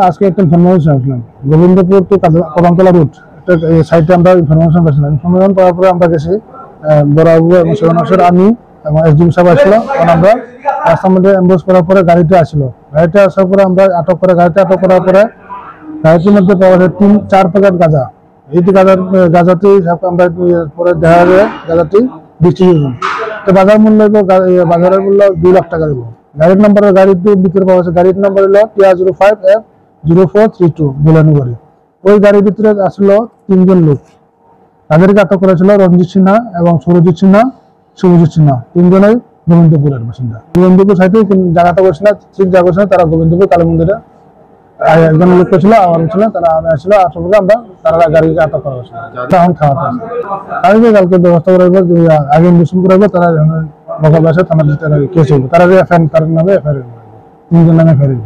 আজকে একটা ইনফরমেশন আসলাম Gobindapur two Kadamtala root একটা সাইটে আমরা ইনফরমেশন পাইছিলাম। ইনফরমেশন পাওয়ার পরে আমরা গেছি বড়বাবু এবং সেবানসের আমি এবং এসডিএম সাহেব আসলো। তখন আমরা রাস্তার মধ্যে অ্যাম্বুলেন্স করার পরে গাড়িটা আসলো। গাড়িটা আসার পরে আমরা আটক করার পরে গাড়িটির মধ্যে পাওয়া যায় 3-4 প্যাকেট গাঁজা। এইটি গাঁজাটি আমরা পরে দেখা যায় গাঁজাটি 20 কেজি। তো বাজারের মূল্য 2 লাখ টাকা দেবো। গাড়ির নম্বরের গাড়িটি ভিতরে পাওয়া যাচ্ছে। গাড়ির নম্বর হলো TR05F0432 বুলানি গাড়ি। ওই গাড়ির ভিতরে আসলো 3 জন লোক। তাদেরকে আটক করেছিল রঞ্জিত সিনহা এবং সৌরজিৎ সিনহা, শুভজিৎ সিনহা, 3 জনই গোবিন্দপুরের বাসিন্দা। গোবিন্দপুর সাইডে জায়গাটা করছে না, ঠিক জায়গা করছে না, তারা গোবিন্দপুর কালী মন্দিরে একজন লোক ছিল, আমার ছিল, তারা আসলে আসলে আমরা তারা গাড়িকে আটক করা হয়েছিল। এখন খাওয়া গাড়িকে কালকে ব্যবস্থা করা হবে, আগে ইনভেস্টিগেশন করা হবে। তারা লোকাল বাসায় থানা কেস হইব, তারা নামে এফআইআর 3 জন নামে এফআইআর